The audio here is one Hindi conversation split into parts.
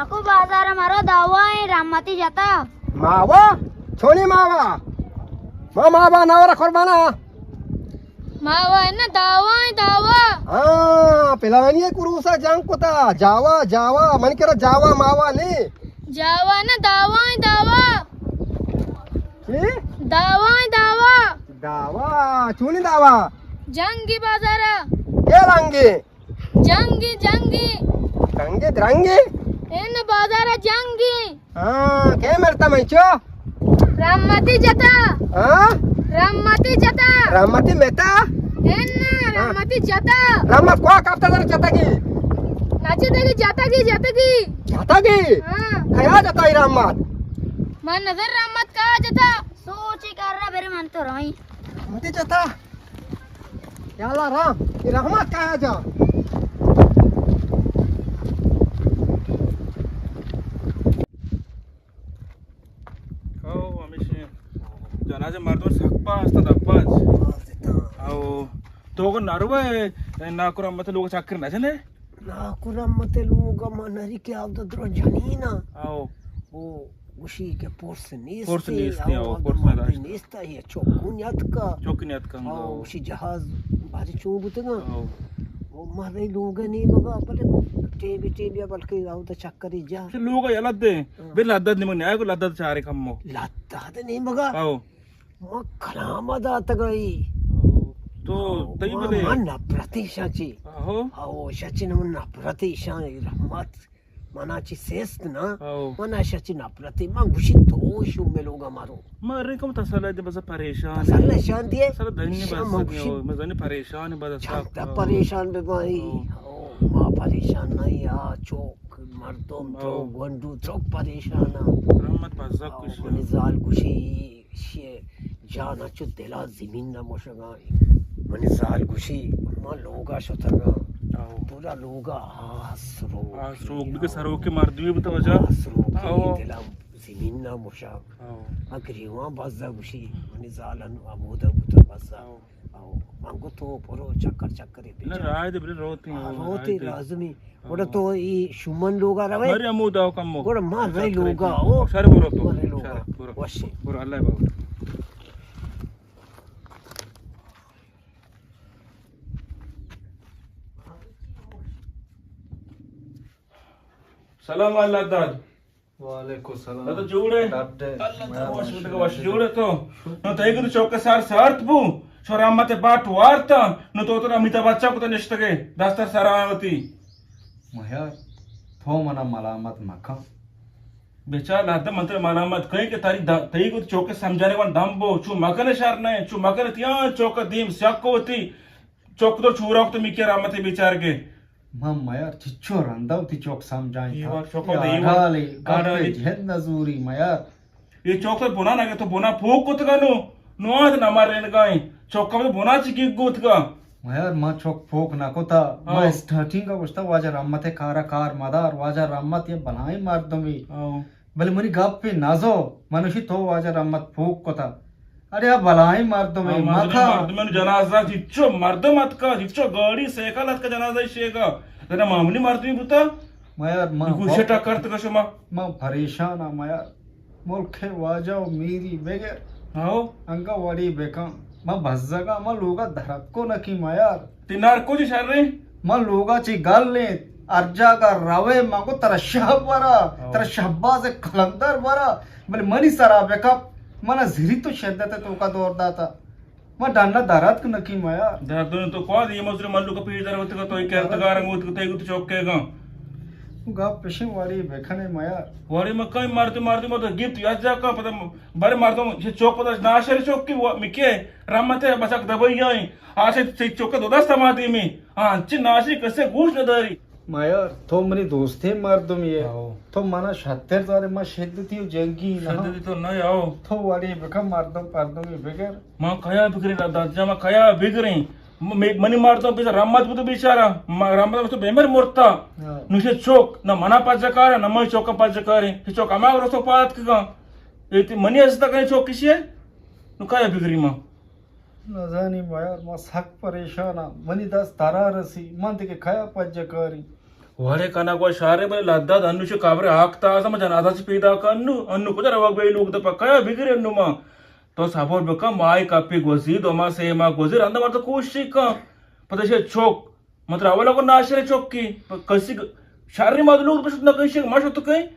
माको बाजार मारो दावा है राममती जाता मावा छोनी मावा मावा नवरा खोरबाना मावा है ना दावा है दावा पिलानी कुरूसा जंग कोता जावा जावा मन केरा जावा मावा ने जावा ना दावा है दावा की दावा है दावा दावा छोनी दावा जंगी बाजारा के रंगे जंगी जंगी रंगे रंगे एन बाजारा जंगी के मिलता मैचो राममती जाता राममती जाता राममती मेहता एन राममती जाता रामत को कापता जरा जाता की नाचे देगी जाता की हां खया जाता ही रामत मन नजर रामत का जाता सोची कर रहा मेरे मन तो रही मती जाता याला राम ये रहमत का जा जनाजे मारतो सकपा असतात अप्पाच अहो तो नरवे नाकुरा मत लोक चाकर नजने नाकुरा मते लोग मनरी के आवद द्रो जनीना अहो ओ उशी के पोर्स नीस्ते पोर्स नीस्ते ये चोकुन्यात का उशी जहाज भारी चोबुतगा ओ मारे लोग ने मगा आपले टेबी बल्कि आवद चक्करी जा लोग यलद्दे बिल लद्दद निम न्यायको लद्दद चारे कम्मो लद्दद ने मगा अहो मग खलामद आता गई तो तई बले मन प्रतिशाची अहो अहो शाची मन प्रतिशा रहमत मनाची सेस्त ना मना शाची ना प्रति मग गुशी दोष मेलोगा मारो मरे कम तसला दे बस परेशान तसला शांति है सर धन्य बस मैं धन्य परेशान बस सब परेशान बे भाई ओ मां परेशान नहीं आ चोक मर्दों तो गंडू चोक परेशान रहमत बस कुछ निजाल गुशी शे जाना चो दिला जमीन ना मोशगाई मने जाल गुशी मा लोगा शतगा पूरा लोगा आसरो बिके सरो के मार दिए बता वजह आसरो दिला जमीन ना मोशा अग्रीवा बाजा गुशी मने जालन अबोदा बुता बाजा आओ मांगो तो परो चक्कर ये ना राय दे बिले रोती लाजमी ओड़ा तो ई शुमन लोगा रवे मरे अमुदा कम्मो ओड़ा मार रही लोगा ओ सर बोरो तो वशे बोरो अल्लाह बाबू सलाम अल्लाह दाद वालेकुम सलाम तो जोड़े अल्लाह वश जोड़े तो न तई को चौक सार सार्थ बु छोरामते बाट वार्ता न तो अमिताभ बच्चा को तो निष्ठगे दस्तर सरावती महर थो मना मलामत मखा बेचारा लाद मंत्र मलामत कहीं के तारी तई को चौक समझाने वन दम्बो चु मकने शार नहीं चु मकने तिया चौक दीम सक्कोती चौक तो छुरा तो मिके रामते बेचार के मम मयर चिच्चो रंदाव ती चौक समझाई ये था बात चौक दे गाले गाले जहन नजूरी मयर ये चौक तो बोना ना के तो बोना फूक को तो नो नो ना मारे न गई चौक में बोना चिकी गुत का मयर मा चौक फोक ना कोता मा स्टार्टिंग का वस्ता वाजा रामते खारा कार मदार वाजा रामत ये बनाई मार दमी भले मनी गप पे नाजो मनुष्य तो वाजा रामत फोक कोता अरे अब भलाई मार दो मैं माखा मैंने जनाजा जिच्चो मर्द मत का जिच्चो गाड़ी सेका लत का जनाजा शेगा तेरा मामूली मारती बुता मयर मां गुस्से टक्कर तो कशो मां परेशान आ मयर मुल्के वाजाओ मेरी बेगे आओ अंगा वाड़ी बेका मां भज्जगा मां लोगा धरत को न की मयर तिनार को जी शर रे मां लोगा ची गाल ले अर्जा का रावे मां को तेरा शहब बरा तेरा शहबा से खलंदर बरा मैंने मनी सरा बेका मना झिरी तो शद्दत तो का दौर दाता म डांडा दारात क नकी माया दर्द तो को ये मजरे मल्लू का पीड़ दर होते का तो एक करतगार अंगूत को तेगु तो चौकेगा गा पेशे वाली बेखने माया वारी में कई मारते मत गिफ्ट याद जा का पता बारे मारतो ये चौक पता नाशर चौक की मिके रामते बसक दबई आई आसे से चौक दो दस समाती में हां ची नाशी कसे घुस न दरी माया तो मनी दोस्ते मार तुम ये तो माना 76 तारे मा शद्दती जंगी ना शद्दती तो नहीं आओ तो वाली बेखा मार दो पार दो बेगर मां खया बिगरी दादा मां खया बिगरी मनी मारतो बेचा रामत तो बेचारा रामत तो बेमर मोरता नुसे चौक ना मना पाजकार ना मई चौक पाजकार हे चौक अमा रस्तो पात का ये मनी असता काय चौक किसी है नु काय बिगरी मां न जानी माया मा सक परेशान मनी दस तारा रसी मन के खया पाजकारी वारे कना को शारे बले लद्दा अन्नुशे काबरे हाकता सम जनादाची पैदा कन्नु अन्नु को जरा वग बे लोग द पकाया बिगरे अन्नु मा तो साबोर बका माय कापी गोजी दोमा से मा गोजी अंदा मारतो कोशी का पतशे चोक मात्र आवला को नाशरे चोक की कसी शारे मा लोग बस न कशी माश होतो काय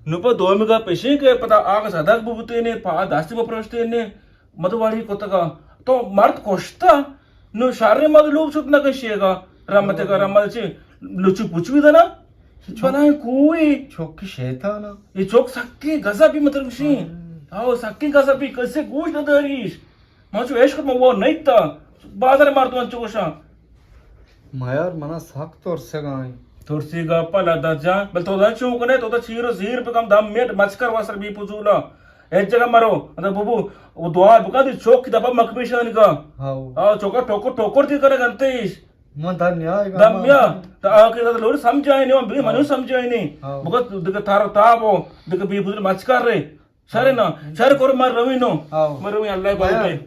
नुप दोमिगा पेशे के पता आग सदाक बुबुते ने पा दास्ती बप्रस्ते ने मधुवाड़ी कोतगा तो मारत कोष्टा नु शारे मा लोग सुत न कशीगा रामते का रामचे लुचू पुचवी दना बनाय कोई चोक की शैतान ये चोक सक्की गजाबी मतलब शी आओ सक्की गजाबी कसे गोश न दरीश माचो एश को वो नहीं था बाजार मारतो मंचो कोशा मायार मना साख तोर से गाय थोरसी गप्पा लादा जा बल तो दा चोक ने तो दा चीरो जीर पे कम दाम मेट मचकर वासर बी पुजूला एक जगह मारो मतलब बुबू वो दुआ बुका दी चोक की दबा मकबेशन का हां आओ चोका टोकर दी करे गंतेश मन धन्य दम्या तो आके तो लोग समझाए नहीं बी मनु समझाए नहीं बुका दिक थारो ताबो दिक बी पुजूल मचकर रे सरे ना सरे कोर मार रवि नो मार रवि अल्लाह बाय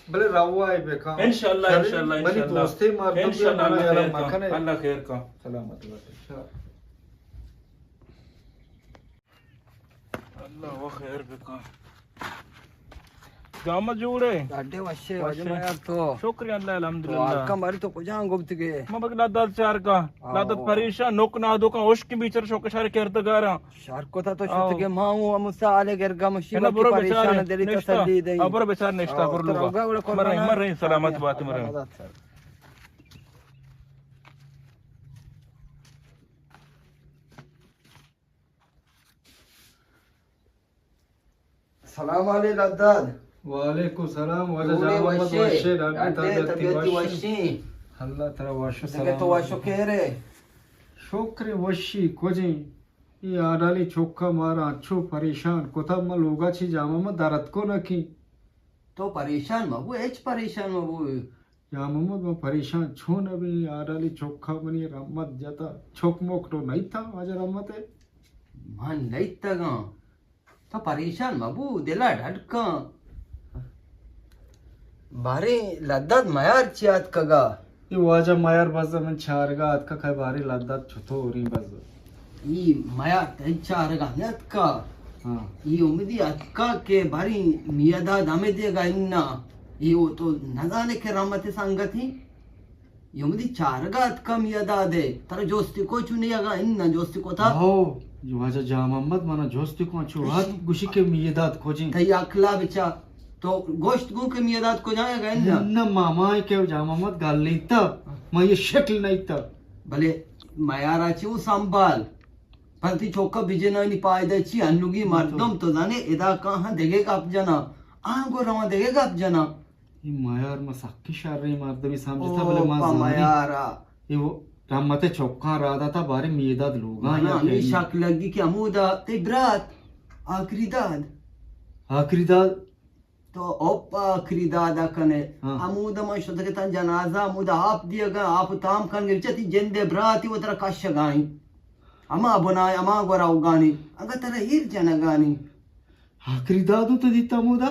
भले रवा है बेका इंशाल्लाह इंशाल्लाह बनी दोस्ती मार दो इंशाल्लाह अल्लाह खैर का सलामत बात अल्लाह वो खैर बेका गामा जोड़े गाडे वशे वजमाया तो शुक्रिया अल्लाह अल्हम्दुलिल्लाह का मारी तो कुजां गुप्तगे मैं बग लादत चार का लादत परेशान नोक ना दो का ओश के बीचर शोक शारे करते गारा शार को था तो शुतगे माऊ मुसा आले गरगा मुसीबत की परेशान दिली तसल्ली दे अबर बेचार नेस्टा कर लूंगा मर रही सलामत बात मर सलाम वाले लद्दाद वालेकुम सलाम वाले जोड़े मोहम्मद वशे वशे गाडे तबियत वशी अल्लाह तेरा वशे जगे सलाम तो वशो केरे शोकरे वशी कोजे ये आडाली चोक्का मारा अच्छो परेशान कोथा म लोगा छी जामा म दरद को नकी तो परेशान मबू एच परेशान मबू जामा म परेशान छो न भी आडाली चोक्का बनी रमत जाता छोक मोक तो नहीं था आज रमते मन नहीं तगा तो परेशान मबू दिला ढटका बारे लद्दाद मयार चियात कगा ये वाजा मायार बज मन चारगा अत का काय बारे लद्दात छतो री बज ई मया चारगा नत का हां ई उम्मीदी अक्का के बारी मियादा दामे देगा इन्ना ये वो तो न जाने के रहमत संगति ये उम्मीदी चारगा अक्का मियादा दे तर जोस्ती को चुनियागा इन्ना जोस्ती को था हो ये वाजा जा मोहम्मद मना जोस्ती को छो हाथ गुशी के मियदात खोजी तई अखला बिचा तो गोश्त गु के मियादात को जाएगा इन्ना न मामा के जा मोहम्मद गाल नहीं था मैं ये शक्ल नहीं था भले मयाराची वो संभाल परती चौका बिजे नहीं पाए दे ची अन्नुगी मर्दम तो जाने इदा कहां देगेगा आप जना आंगो रवा देगेगा आप जना ये मायार म साकी शारे मर्द भी समझता भले मा जानी मयारा ये वो रामते चौका रादा था बारे मियदात लोगा या ये शक लगी कि अमूदा ते ब्रात आखिरी दाद आखिरी दाद तो ओप आखिरी दादा कने हाँ। अमूदा मैं शुद्ध के तन जनाजा अमूदा आप दिएगा आप ताम kan गिरचती जेंदे ब्राती वो तरह कश गाई अमा बनाए अमा गोरा उगानी अगर तरह हिर जना गानी आखिरी दादू तो दीता मुदा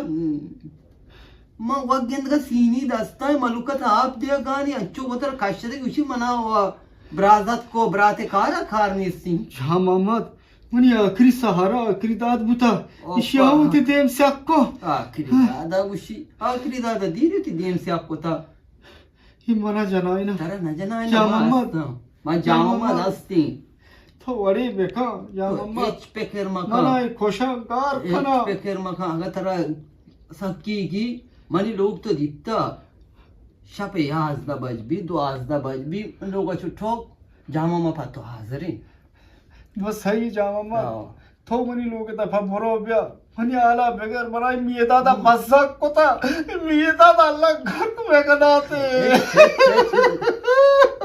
मां वगेंद का सीनी दस्ता है मलुकत आप दिया गानी अच्छो वो तरह कश दे उसी मना हुआ ब्राजत को ब्राते कारा खारनी सी जा मोहम्मद मनी आखिरी सहारा आखिरी दाद बुता इशाऊ ते देम सक्को आखिरी दादा उसी आखिरी दादा दीरे ती देम से आपको था ये मना जनाई ना तरह न जना जा मोहम्मद मां जामा दस्ती तो वरी बेका या मोहम्मद एच पेकर मका मना खोशा गार खना एच पेकर मका अगर तरह सक्की की मनी लोग तो दिखता शपे आज दा बजबी दो आज दा बजबी लोग ठोक जामा मा पातो हाजरी बस सही जा मोहम्मद तो मनी लोग दफा भरो बिया मनी आला बगैर मराई मियदा दा मजाक कोता मियदा दा अल्लाह घर को बेगनाते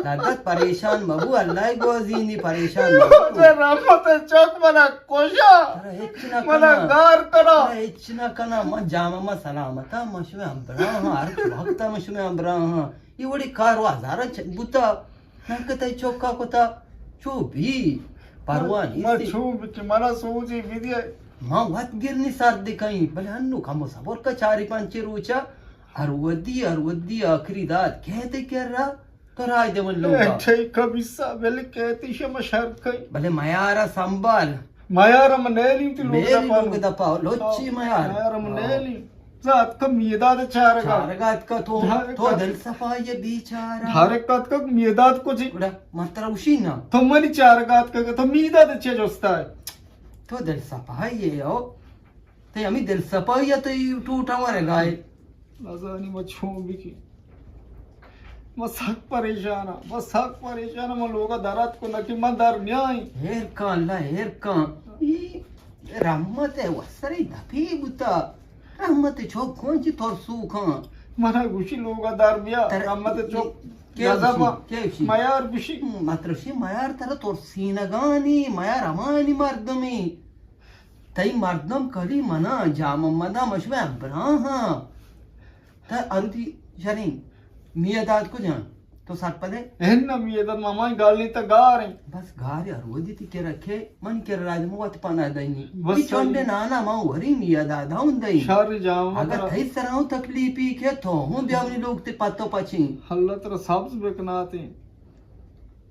दादा परेशान बाबू अल्लाह गोजीनी परेशान जे रहमत चौक मना कोशा मना गार करा इतना कना म जामा मा सलामता मशमे अब्रा हर वक्त मशमे अब्रा ये बड़ी कार हजार बुता नकते चौका कोता चो भी परवानी म छु कि मना सोजी विदिए मां वत गिरनी साथ दिखाई भले हन्नु खामो सबोर का चारी पांच रोचा अरवदी आखिरी दात कहते क्या रहा तो राय दे मन लोग ठीक कबिसा बेले कहती शम शर कई भले मयारा संभाल मायार मनेली ती मेरी लोग लोग दपाओ लोची मयार मायार मनेली जात का मियदाद चारगा चारगात का तो दिल सफा ये बेचारा धारकात का मियदाद को जी बड़ा मात्रा उशी ना तो मनी चारगात का तो मियदाद चे जोस्ता है तो दिल सफा ये हो तो हमें दिल सफा या तो टूटा मारे गाय लाजानी मछों भी की मसाक परेशान म लोगा दरात को नकी मंदार न्याय हेर का रहमत है वसरी दफी बुता रहमत छो कौन ची तोर सुख मना गुशी लोगा दार बिया रहमत चो याजाबा मायार गुशी मात्र शी मायार तर तोर सीनगानी मायार अमानी मर्दमी तई मर्दम कली मना जाम मदा मशवे अब्राहा ता अरुती शरीन मियादाद को जान तो साथ पदे एन्ना मियदाद मामाई गालनी ता गारे बस गारे अरोदी ती के रखे मन के राज मोत पना दैनी बस बस चंडे नाना मा वरी मियादाद हूं दई शार जाम अगर थई सराऊ तकलीफी के तो हूं ब्यावनी लोग ते पत्तो पची हल्ला तर साब्स बेकनाते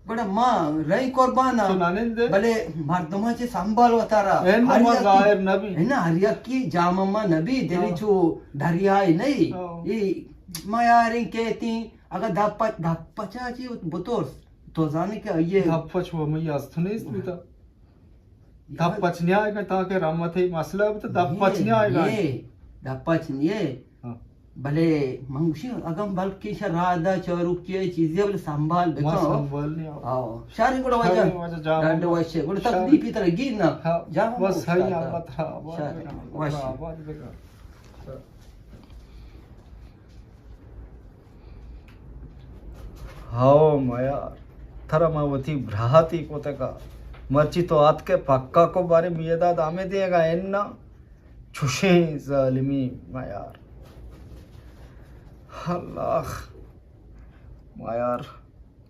बड़ा मां रही कुर्बाना सुनाने दे भले मर्दमाचे संभाल वतारा एन्ना मा गायर नबी है ना हरिया की जामम्मा नबी दिली छू दरियाई नहीं हाँ। ये मायारी कहती अगर धप्पचाची बुतोर तो जाने के ये धप्पच वो मैं यास्तने इसलिए धप्पच नहीं आएगा ताकि रहमत है मसला अब तो धप्पच नहीं आएगा ये धप्पच ये हाँ। भले मंगुशी अगम बल की शरादा चोरुक के चीजें बोले संभाल मस्त देखो संभाल नहीं आओ आओ शारी गुड़ा शारी वजह जाम। डांडे वैसे गुड़ा तकलीफ इतना गिर ना हाँ, जाम बस है यहाँ था वैसे आवाज बेकार हाओ माया थरा मावती भ्राती को तका मर्ची तो आत के पक्का को बारे मियदा दामे देगा एन्ना छुशे जालिमी मायार अल्लाह मायार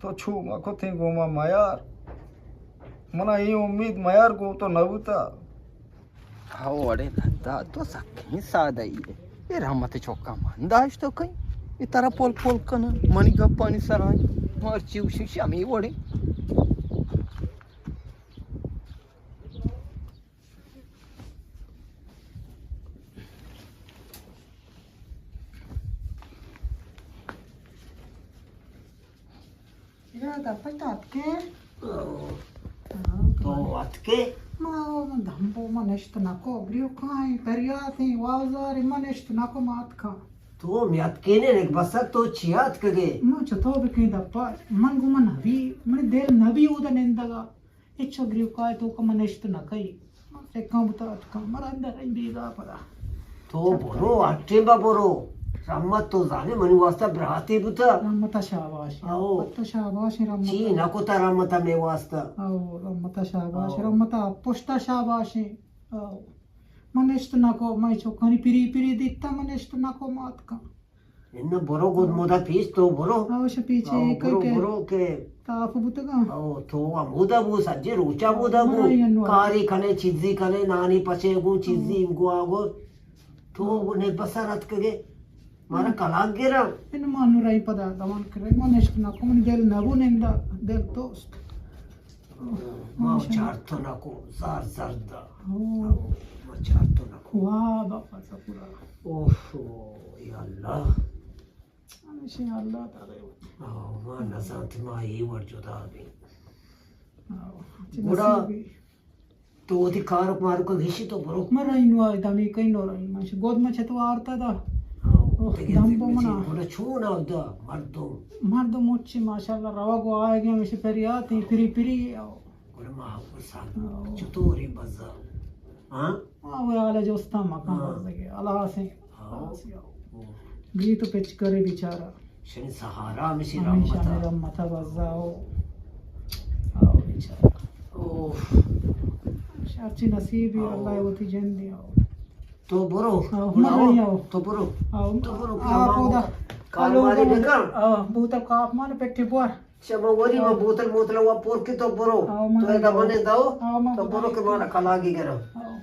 तो छू मको थे गोमा मायार मना ये उम्मीद मायार को तो नबुता आओ अरे नंदा तो सखी सादा ये रहमत चौका मंदाश तो कहीं ये तारा पोल पोल कना मनी गप्पानी सराय मर्ची उशी शामी वडे तो अतके ಧಂಬು ಮನೆಷ್ಟು ನಕೋ ಗ್ರೀವ್ ಕಾಯಿ ತರಿಯಾತಿ ವಾಲ್ಜಾರಿ ಮನೆಷ್ಟು ನಕೋ ಮಾತ್ ಖಾ तो म्यात केने रे बसा तो छियात कगे ಮು ಚತೋ ಬೇಕಿ ದಪ್ಪ ಮನ್ ಗುಮ ನಬಿ ಮನೆ ದೇಲ್ ನಬಿ ಉದ ನೆಂದಗ ಹೆಚ್ಚು ಗ್ರೀವ್ ಕಾಯಿ ತೂಕ ಮನೆಷ್ಟು ನಕೈ ಮತ್ತೆ ಕಂಬತ ಅತ್ಕ ಮರ ಅಂದರ ಇಂದಿದ ಪದ तो बोरो अट्टेबा बोरो रम्मत तो जाने मनी वास्ता ब्राती बुता ರಮ್ಮತ ಶಾಬಾಶಿ आओ ಮತ್ತ ಶಾಬಾಶಿ ची ರಮ್ಮತ नको तारा मता में वास्ता ಅವು ರಮ್ಮತ ಶಾಬಾಶಿ ರಮ್ಮತ ಪುಷ್ಟ ಶಾಬಾಶಿ ಅವು ಮನೆಷ್ಟು ನಕೋ ಮೈ ಚೊಕ್ಕನಿ ಪಿರಿ ಪಿರಿ ದಿತ್ತ ಮನೆಷ್ಟು ನಕೋ ಮಾತ್ ಖಾ इन बोरो गोद मोदा पीस तो बोरो ಅವಶ್ಯ ಪೀಚೆ आओ, ಕೈ बोरो ಕೆ बोरो के ತಾಪು ಬುತಗ आओ तो अमुदा बु सज्जे रोचा मुदा बु मराई अन्नु कारी कने चीजी कने नानी पचे गु चीजी इनको आगो तो ने बसरत कगे मारा कलाक गिरा ಇನ್ನು ಮಾನೂರ ಪದ ದಮನ್ ಕರೆ ಮನೆಷ್ಟು ನಕೋ ಮನೆ ದೇಲ್ ನಗು ನೆಂದ ದೇಲ್ ತೋಸ್ಟ್ मां चार तो नको जार जरदा ಓ मां चार तो नको ವಾ ಬಾಪ ಸಪುರ ओहो या अल्लाह ಅನಿಶೆ ಅಲ್ಲ ತಾರೆ आओ मां नजात मां ये वर जुदा भी ಬುಡಾ तो अधिकार मार को घिसी तो बरो ಮರ ಇನ್ನು ದಮಿ ಕೈ ನೋರ ಮನುಷ್ಯ ಗೋದ್ಮ ಛತವ ಆರ್ತದ आओ दम्बो मना। बोला छूना उदा मर्दो ಮರ್ದು ಮುಚ್ಚಿ ಮಾಶಾಲ್ಲ ರವಾಗು ಆಗೆ ಮಿಶಿ ಪೆರಿಯಾತಿ ಪಿರಿ ಪಿರಿ बोला मां को साथ चतुरी बजा हां ಅವೆ ಆಲೆ ಜೋಸ್ತಾ ಮಕಾಂ ಬಜಗೆ ಅಲಾಸೆ ಗೀತು ಪೆಚ್ ಕರೆ ಬಿಚಾರ शनि सहारा में सी ಹಮೇಶಾ राम ಮೇರಾ ಮತ ಬಜಾओ आओ बिचार ओह अच्छी नसीब है अल्लाह होती जन दिया तो बरो आओ, बुलाओ मर आओ। तो बरो आओ तो बरो आप उदा काल मारी देखा बहुत काप मान पेटे पर शमा वरी में बोतल बोतल वो पोर के तो बरो आओ, तो मर एदा आओ। बने दाओ आओ, मर तो बरो के मारा कलागी करो आओ